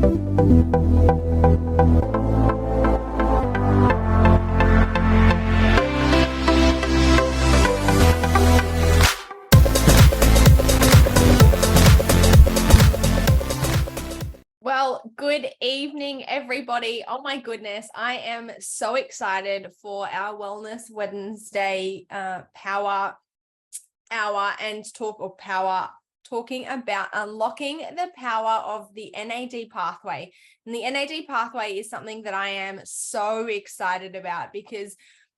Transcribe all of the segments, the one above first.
Well, good evening, everybody. Oh my goodness, I am so excited for our Wellness Wednesday power hour and talking about unlocking the power of the NAD pathway. And the NAD pathway is something that I am so excited about because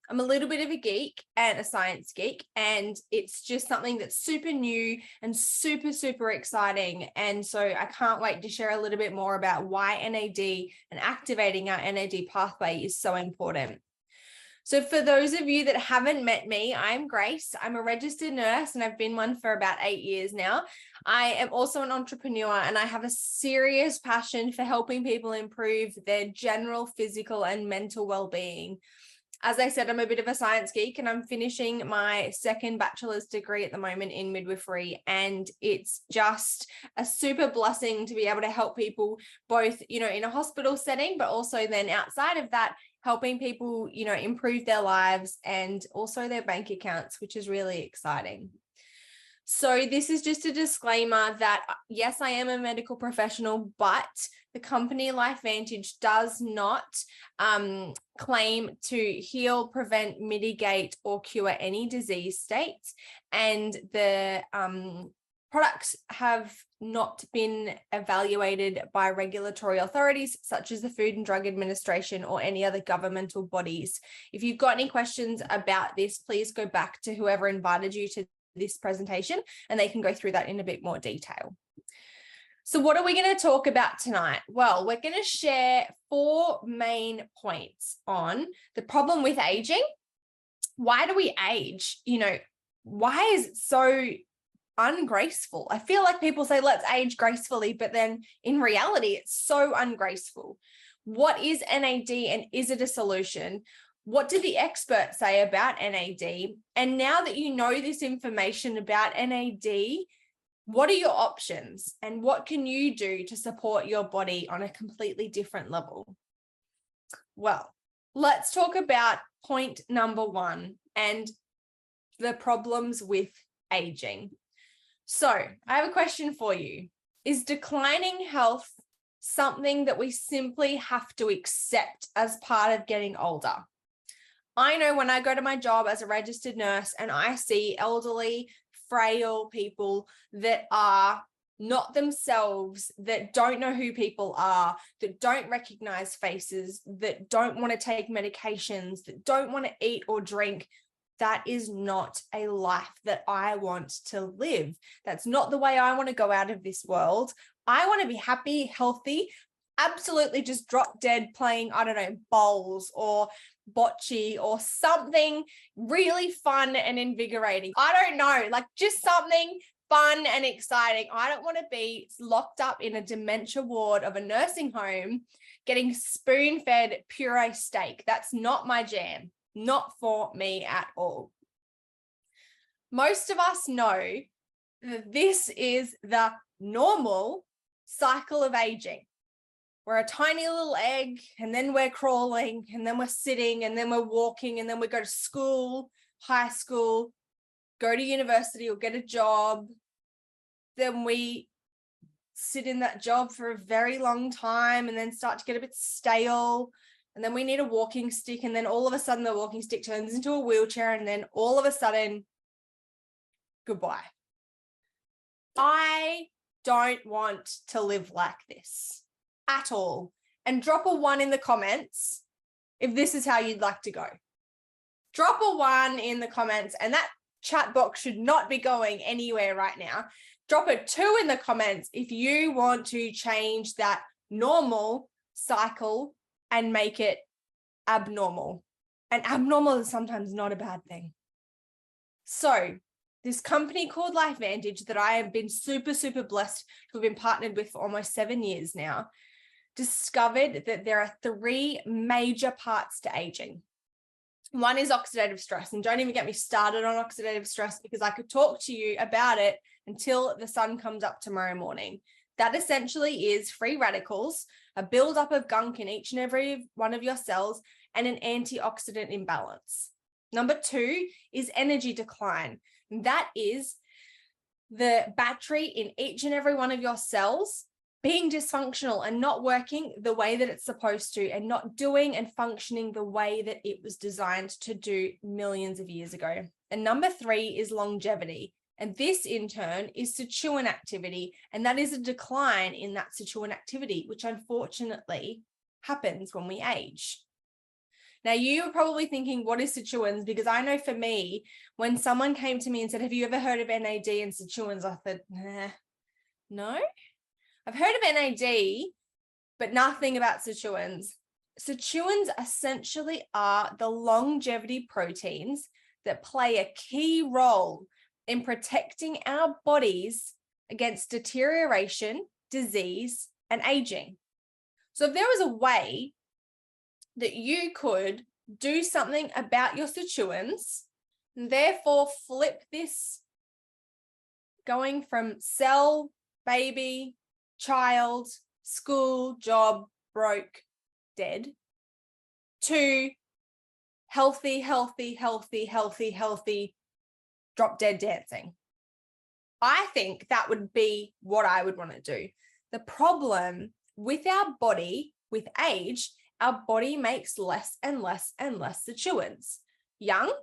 I'm a little bit of a geek and a science geek, and it's just something that's super new and super, super exciting. And so I can't wait to share a little bit more about why NAD and activating our NAD pathway is so important. So for those of you that haven't met me, I'm Grace. I'm a registered nurse and I've been one for about 8 years now. I am also an entrepreneur and I have a serious passion for helping people improve their general physical and mental well-being. As I said, I'm a bit of a science geek and I'm finishing my second bachelor's degree at the moment in midwifery. And it's just a super blessing to be able to help people both, in a hospital setting, but also then outside of that, helping people, improve their lives and also their bank accounts, which is really exciting. So this is just a disclaimer that yes, I am a medical professional, but the company LifeVantage does not claim to heal, prevent, mitigate, or cure any disease states. And the products have not been evaluated by regulatory authorities such as the Food and Drug Administration or any other governmental bodies. If you've got any questions about this, please go back to whoever invited you to this presentation and they can go through that in a bit more detail. So what are we going to talk about tonight? Well, we're going to share 4 main points on the problem with aging. Why do we age? Why is it so ungraceful? I feel like people say, let's age gracefully, but then in reality, it's so ungraceful. What is NAD and is it a solution? What do the experts say about NAD? And now that you know this information about NAD, what are your options and what can you do to support your body on a completely different level? Well, let's talk about point number 1 and the problems with aging. So I have a question for you. Is declining health something that we simply have to accept as part of getting older? I know when I go to my job as a registered nurse and I see elderly, frail people that are not themselves, that don't know who people are, that don't recognize faces, that don't want to take medications, that don't want to eat or drink. That is not a life that I want to live. That's not the way I want to go out of this world. I want to be happy, healthy, absolutely just drop dead playing, bowls or bocce or something really fun and invigorating. I don't know, just something fun and exciting. I don't want to be locked up in a dementia ward of a nursing home getting spoon-fed puree steak. That's not my jam. Not for me at all. Most of us know that this is the normal cycle of aging. We're a tiny little egg, and then we're crawling, and then we're sitting, and then we're walking, and then we go to school, high school, go to university or get a job. Then we sit in that job for a very long time and then start to get a bit stale. And then we need a walking stick. And then all of a sudden the walking stick turns into a wheelchair. And then all of a sudden, goodbye. I don't want to live like this at all. And drop a 1 in the comments if this is how you'd like to go. Drop a 1 in the comments, and that chat box should not be going anywhere right now. Drop a 2 in the comments if you want to change that normal cycle and make it abnormal. And abnormal is sometimes not a bad thing. So this company called LifeVantage that I have been super, super blessed to have been partnered with for almost 7 years now, discovered that there are 3 major parts to aging. One is oxidative stress, and don't even get me started on oxidative stress because I could talk to you about it until the sun comes up tomorrow morning. That essentially is free radicals, a buildup of gunk in each and every one of your cells, and an antioxidant imbalance. Number 2 is energy decline. That is the battery in each and every one of your cells being dysfunctional and not working the way that it's supposed to, and not doing and functioning the way that it was designed to do millions of years ago. And number 3 is longevity. And this in turn is sirtuin activity. And that is a decline in that sirtuin activity, which unfortunately happens when we age. Now, you're probably thinking, what is sirtuins? Because I know for me, when someone came to me and said, have you ever heard of NAD and sirtuins? I thought, no. I've heard of NAD, but nothing about sirtuins. Sirtuins essentially are the longevity proteins that play a key role in protecting our bodies against deterioration, disease, and aging. So if there was a way that you could do something about your sirtuins, and therefore flip this going from cell, baby, child, school, job, broke, dead, to healthy, drop dead dancing. I think that would be what I would want to do. The problem with our body, with age, our body makes less and less and less sirtuins.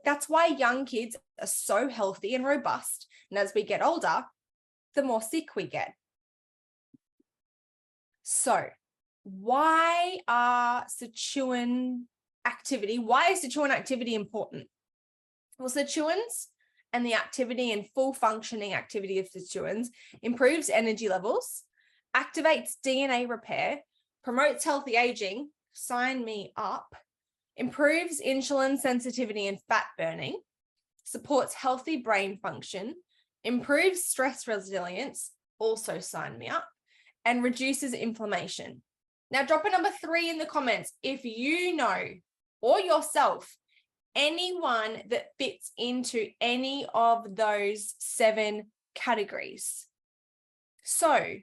That's why young kids are so healthy and robust. And as we get older, the more sick we get. So why is sirtuin activity important? Well, sirtuins and the activity and full functioning activity of sirtuins improves energy levels, activates DNA repair, promotes healthy aging, sign me up, improves insulin sensitivity and fat burning, supports healthy brain function, improves stress resilience, also sign me up, and reduces inflammation. Now, drop a number 3 in the comments if you know, or yourself, anyone that fits into any of those 7 categories. So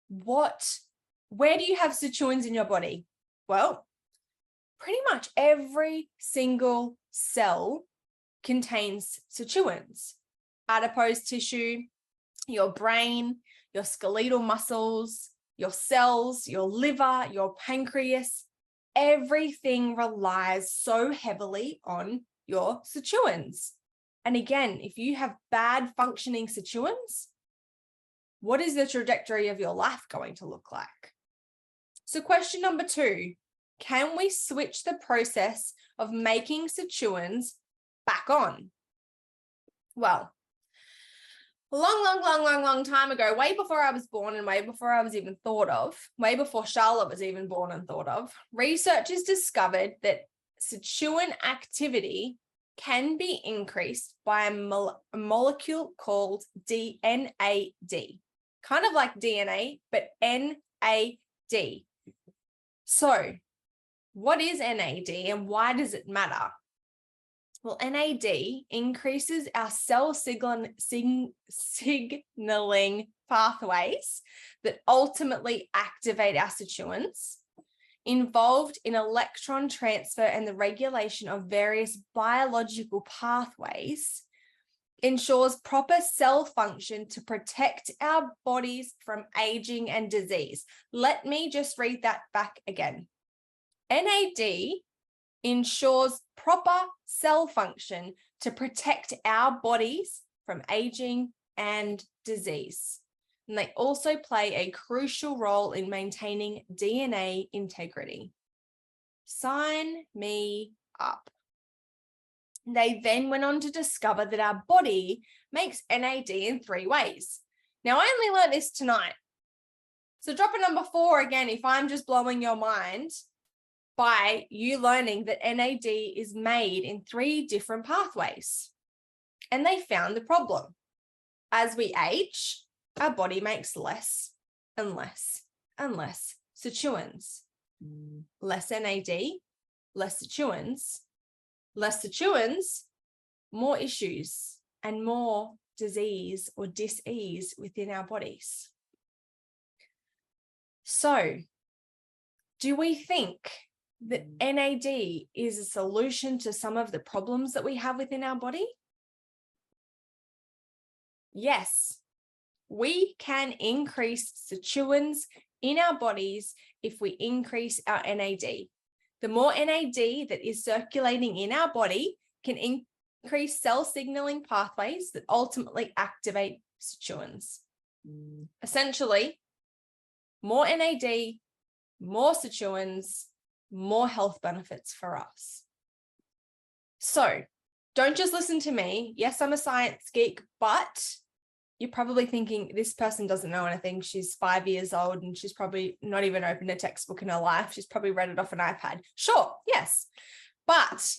where do you have sirtuins in your body? Well, pretty much every single cell contains sirtuins. Adipose tissue, your brain, your skeletal muscles, your cells, your liver, your pancreas, everything relies so heavily on your sirtuins. And again, if you have bad functioning sirtuins, what is the trajectory of your life going to look like? So question number 2, can we switch the process of making sirtuins back on? Well, a long time ago, way before I was born and way before I was even thought of, way before Charlotte was even born and thought of, researchers discovered that sirtuin activity can be increased by a molecule called NAD, kind of like DNA, but NAD. So what is NAD and why does it matter? Well, NAD increases our cell signaling pathways that ultimately activate our sirtuins, involved in electron transfer and the regulation of various biological pathways, ensures proper cell function to protect our bodies from aging and disease. Let me just read that back again. NAD ensures proper cell function to protect our bodies from aging and disease. And they also play a crucial role in maintaining DNA integrity. Sign me up. They then went on to discover that our body makes NAD in 3 ways. Now, I only learned this tonight. So drop a number 4 again if I'm just blowing your mind by you learning that NAD is made in 3 different pathways. And they found the problem. As we age, our body makes less and less and less sirtuins. Less NAD, less sirtuins, more issues and more disease or dis-ease within our bodies. So, do we think that NAD is a solution to some of the problems that we have within our body? Yes, we can increase sirtuins in our bodies if we increase our NAD. The more NAD that is circulating in our body can increase cell signaling pathways that ultimately activate sirtuins. Essentially, more NAD, more sirtuins, more health benefits for us. So don't just listen to me. Yes, I'm a science geek, but you're probably thinking this person doesn't know anything. She's 5 years old and she's probably not even opened a textbook in her life. She's probably read it off an iPad. Sure, yes. But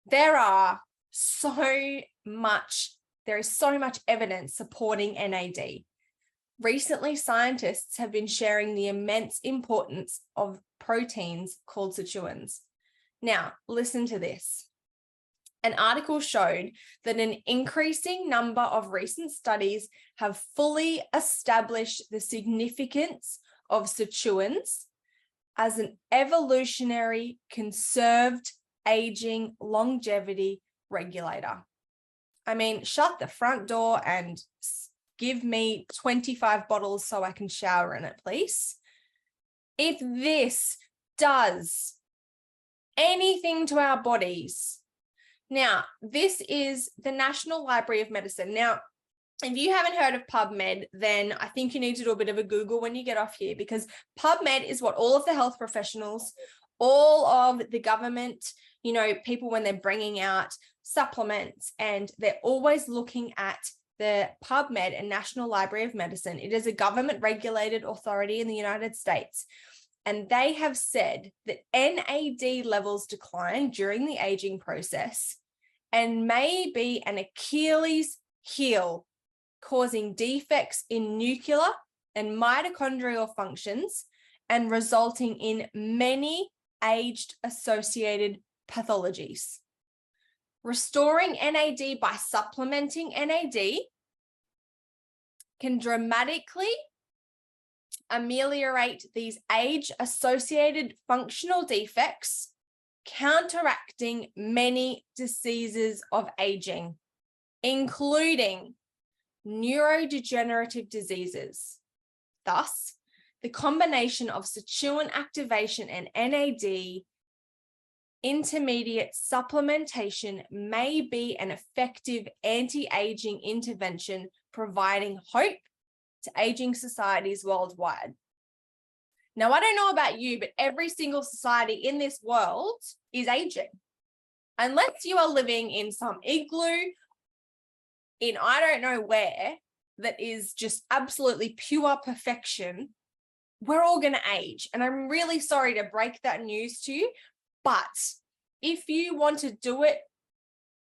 there is so much evidence supporting NAD. Recently, scientists have been sharing the immense importance of proteins called sirtuins. Now, listen to this. An article showed that an increasing number of recent studies have fully established the significance of sirtuins as an evolutionary conserved aging longevity regulator. I mean, shut the front door and give me 25 bottles so I can shower in it, please. If this does anything to our bodies. Now, this is the National Library of Medicine. Now, if you haven't heard of PubMed, then I think you need to do a bit of a Google when you get off here, because PubMed is what all of the health professionals, all of the government, people when they're bringing out supplements, and they're always looking at the PubMed and National Library of Medicine. It is a government regulated authority in the United States. And they have said that NAD levels decline during the aging process and may be an Achilles heel, causing defects in nuclear and mitochondrial functions and resulting in many age-associated pathologies. Restoring NAD by supplementing NAD can dramatically ameliorate these age-associated functional defects, counteracting many diseases of aging, including neurodegenerative diseases. Thus, the combination of sirtuin activation and NAD intermediate supplementation may be an effective anti-aging intervention, providing hope to aging societies worldwide. Now, I don't know about you, but every single society in this world is aging. Unless you are living in some igloo in I don't know where that is just absolutely pure perfection, we're all going to age. And I'm really sorry to break that news to you, but if you want to do it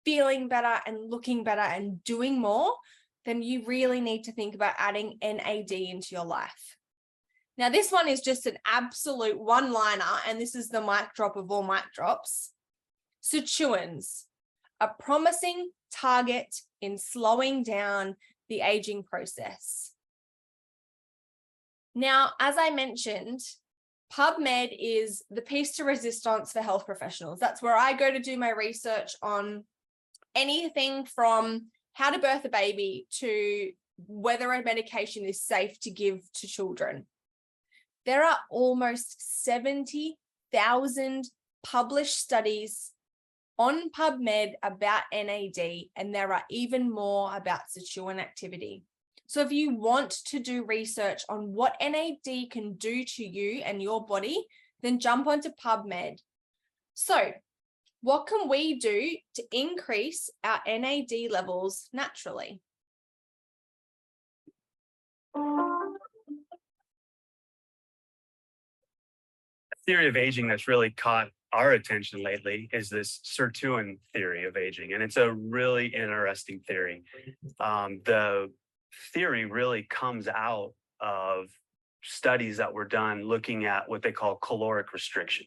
feeling better and looking better and doing more, then you really need to think about adding NAD into your life. Now, this one is just an absolute one-liner, and this is the mic drop of all mic drops. Sirtuins, a promising target in slowing down the aging process. Now, as I mentioned, PubMed is the piece de resistance for health professionals. That's where I go to do my research on anything from how to birth a baby to whether a medication is safe to give to children. There are almost 70,000 published studies on PubMed about NAD, and there are even more about sirtuin activity. So if you want to do research on what NAD can do to you and your body, then jump onto PubMed. So what can we do to increase our NAD levels naturally? Theory of aging that's really caught our attention lately is this sirtuin theory of aging, and it's a really interesting theory. The theory really comes out of studies that were done looking at what they call caloric restriction.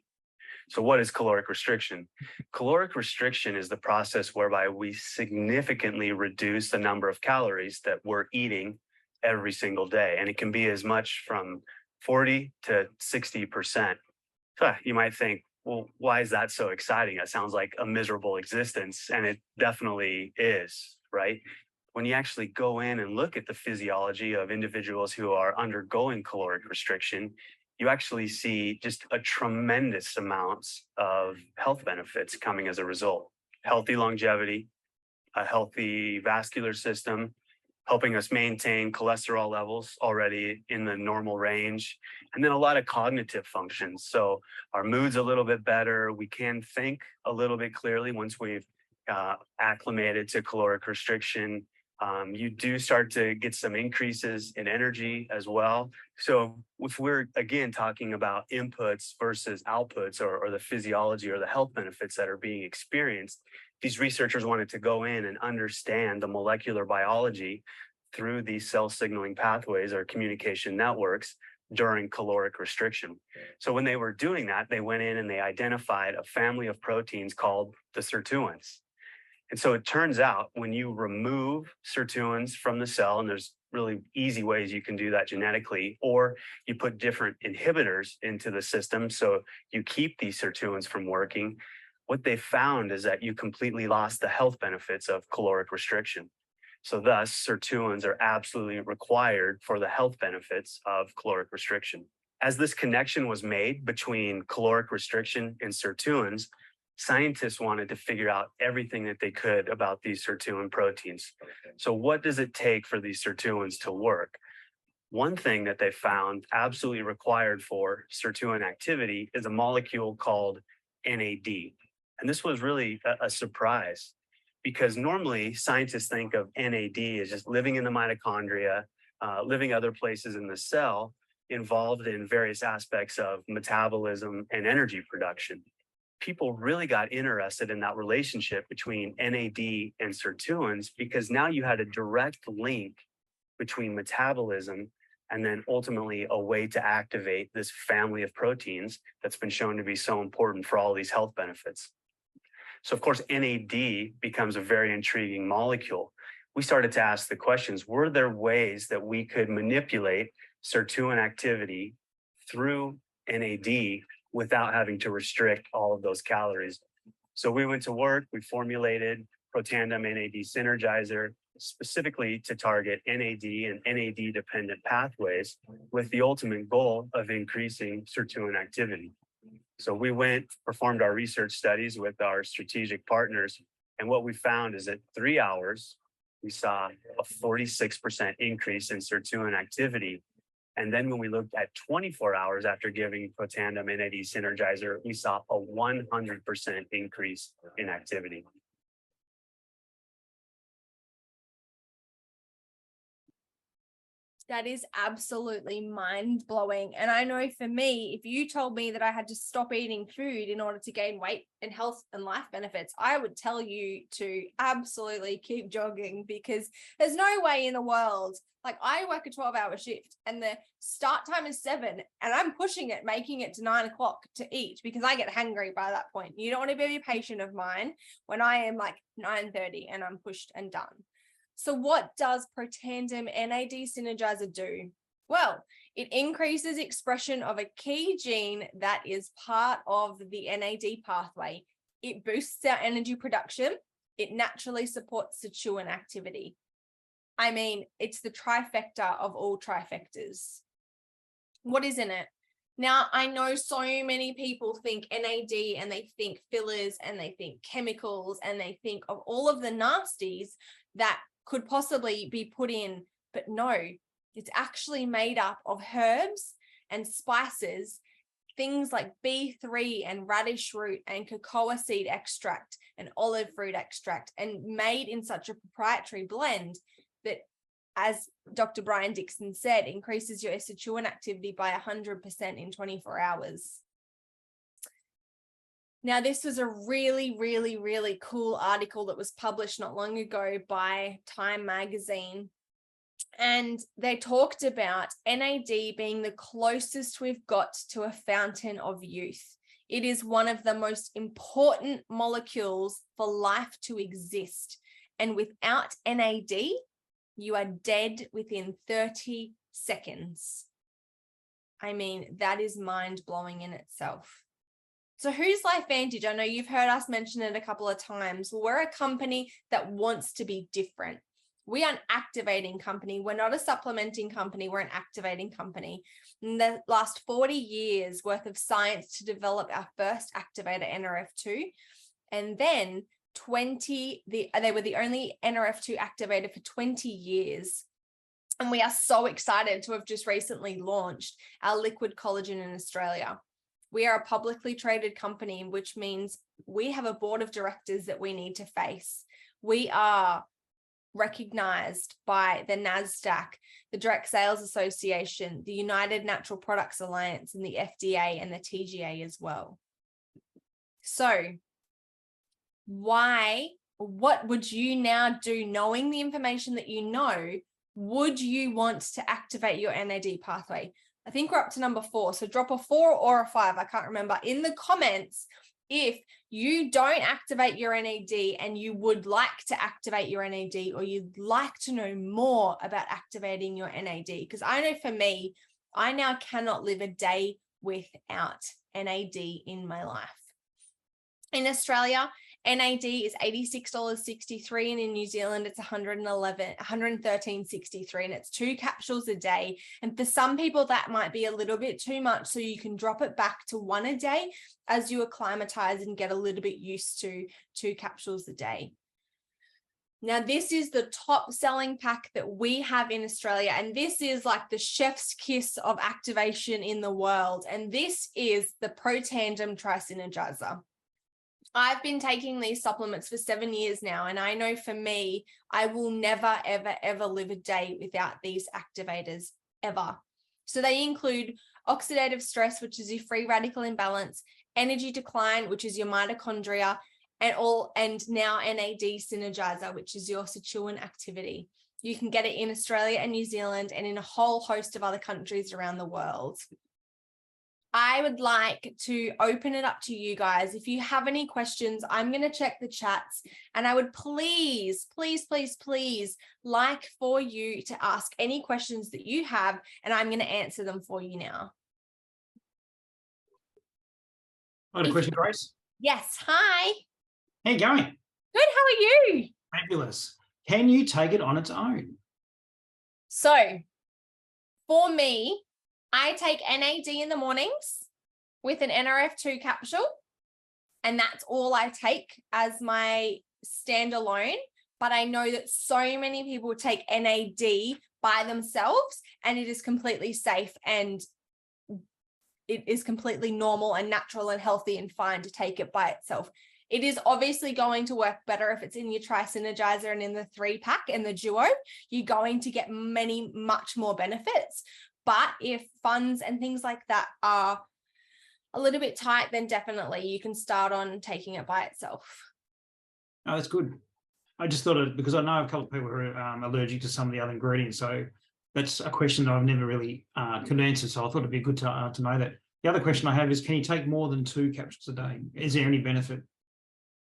So what is caloric restriction? Caloric restriction is the process whereby we significantly reduce the number of calories that we're eating every single day. And it can be as much from 40 to 60%. You might think, well, why is that so exciting? That sounds like a miserable existence. And it definitely is, right? When you actually go in and look at the physiology of individuals who are undergoing caloric restriction, you actually see just a tremendous amounts of health benefits coming as a result. Healthy longevity, a healthy vascular system, helping us maintain cholesterol levels already in the normal range, and then a lot of cognitive functions. So our mood's a little bit better. We can think a little bit clearly once we've acclimated to caloric restriction. You do start to get some increases in energy as well. So if we're, again, talking about inputs versus outputs, or the physiology or the health benefits that are being experienced, these researchers wanted to go in and understand the molecular biology through these cell signaling pathways or communication networks during caloric restriction. So when they were doing that, they went in and they identified a family of proteins called the sirtuins. And so it turns out when you remove sirtuins from the cell, and there's really easy ways you can do that genetically, or you put different inhibitors into the system so you keep these sirtuins from working, what they found is that you completely lost the health benefits of caloric restriction. So thus, sirtuins are absolutely required for the health benefits of caloric restriction. As this connection was made between caloric restriction and sirtuins, scientists wanted to figure out everything that they could about these sirtuin proteins. So what does it take for these sirtuins to work? One thing that they found absolutely required for sirtuin activity is a molecule called NAD. And this was really a surprise, because normally scientists think of NAD as just living in the mitochondria, living other places in the cell, involved in various aspects of metabolism and energy production. People really got interested in that relationship between NAD and sirtuins, because now you had a direct link between metabolism and then ultimately a way to activate this family of proteins that's been shown to be so important for all these health benefits. So of course, NAD becomes a very intriguing molecule. We started to ask the questions, were there ways that we could manipulate sirtuin activity through NAD without having to restrict all of those calories? So we went to work, we formulated Protandim NAD Synergizer specifically to target NAD and NAD dependent pathways with the ultimate goal of increasing sirtuin activity. So we went, performed our research studies with our strategic partners, and what we found is that 3 hours, we saw a 46% increase in sirtuin activity. And then when we looked at 24 hours after giving Protandim NAD Synergizer, we saw a 100% increase in activity. That is absolutely mind-blowing. And I know for me, if you told me that I had to stop eating food in order to gain weight and health and life benefits, I would tell you to absolutely keep jogging, because there's no way in the world. Like, I work a 12-hour shift and the start time is 7 and I'm pushing it, making it to 9 o'clock to eat, because I get hungry by that point. You don't want to be a patient of mine when I am like 9:30 and I'm pushed and done. So what does Protandim NAD Synergizer do? Well, it increases expression of a key gene that is part of the NAD pathway. It boosts our energy production. It naturally supports sirtuin activity. I mean, it's the trifecta of all trifectas. What is in it? Now, I know so many people think NAD and they think fillers and they think chemicals and they think of all of the nasties that could possibly be put in, but no, it's actually made up of herbs and spices, things like B3 and radish root and cocoa seed extract and olive fruit extract, and made in such a proprietary blend that, as Dr. Brian Dixon said, increases your sirtuin activity by 100% in 24 hours. Now, this was a really, really, really cool article that was published not long ago by Time magazine. And they talked about NAD being the closest we've got to a fountain of youth. It is one of the most important molecules for life to exist. And without NAD, you are dead within 30 seconds. I mean, that is mind-blowing in itself. So who's LifeVantage? I know you've heard us mention it a couple of times. Well, we're a company that wants to be different. We are an activating company. We're not a supplementing company. We're an activating company. In the last 40 years worth of science to develop our first activator, NRF2. And then they were the only NRF2 activator for 20 years. And we are so excited to have just recently launched our liquid collagen in Australia. We are a publicly traded company, which means we have a board of directors that we need to face. We are recognized by the NASDAQ, the Direct Sales Association, the United Natural Products Alliance, and the FDA and the TGA as well. So what would you now do, knowing the information that you know? Would you want to activate your NAD pathway? I think we're up to number 4. So drop a 4 or a 5. I can't remember in the comments if you don't activate your NAD and you would like to activate your NAD, or you'd like to know more about activating your NAD. Because I know for me, I now cannot live a day without NAD in my life. In Australia, NAD is $86.63, and in New Zealand it's $113.63, and it's 2 capsules a day. And for some people that might be a little bit too much, so you can drop it back to 1 a day as you acclimatize and get a little bit used to 2 capsules a day. Now, this is the top selling pack that we have in Australia, and this is like the chef's kiss of activation in the world. And this is the Protandim Tri-Synergizer. I've been taking these supplements for 7 years now, and I know for me, I will never, ever, ever live a day without these activators, ever. So they include oxidative stress, which is your free radical imbalance, energy decline, which is your mitochondria, and now NAD Synergizer, which is your sirtuin activity. You can get it in Australia and New Zealand and in a whole host of other countries around the world. I would like to open it up to you guys. If you have any questions, I'm going to check the chats, and I would please, please, please, please like for you to ask any questions that you have, and I'm going to answer them for you now. I had a question, Grace. Yes. Hi. How you going? Good. How are you? Fabulous. Can you take it on its own? So for me, I take NAD in the mornings with an NRF2 capsule, and that's all I take as my standalone. But I know that so many people take NAD by themselves, and it is completely safe, and it is completely normal and natural and healthy and fine to take it by itself. It is obviously going to work better if it's in your Tri-Synergizer and in the 3-pack and the duo. You're going to get much more benefits. But if funds and things like that are a little bit tight, then definitely you can start on taking it by itself. Oh, that's good. I just thought it, because I know a couple of people who are allergic to some of the other ingredients. So that's a question that I've never really could answer. So I thought it'd be good to know that. The other question I have is, can you take more than 2 capsules a day? Is there any benefit?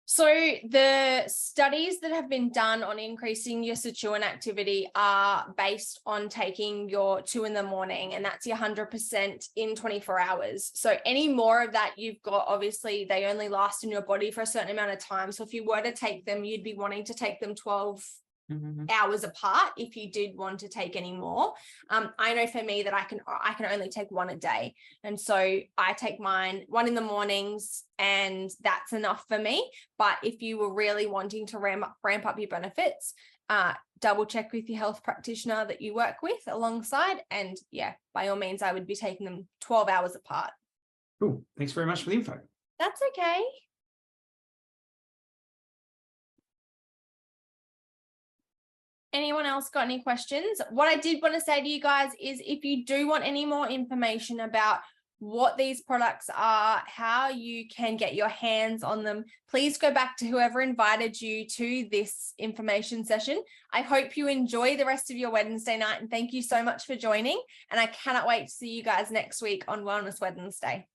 So the studies that have been done on increasing your sirtuin activity are based on taking your 2 in the morning, and that's your 100% in 24 hours. So any more of that you've got, obviously they only last in your body for a certain amount of time. So if you were to take them, you'd be wanting to take them 12 hours apart if you did want to take any more. I know for me that I can only take 1 a day, and so I take mine 1 in the mornings, and that's enough for me. But if you were really wanting to ramp up your benefits, double check with your health practitioner that you work with alongside, and yeah, by all means I would be taking them 12 hours apart. Cool. Thanks very much for the info. That's okay. Anyone else got any questions? What I did want to say to you guys is, if you do want any more information about what these products are, how you can get your hands on them, please go back to whoever invited you to this information session. I hope you enjoy the rest of your Wednesday night, and thank you so much for joining. And I cannot wait to see you guys next week on Wellness Wednesday.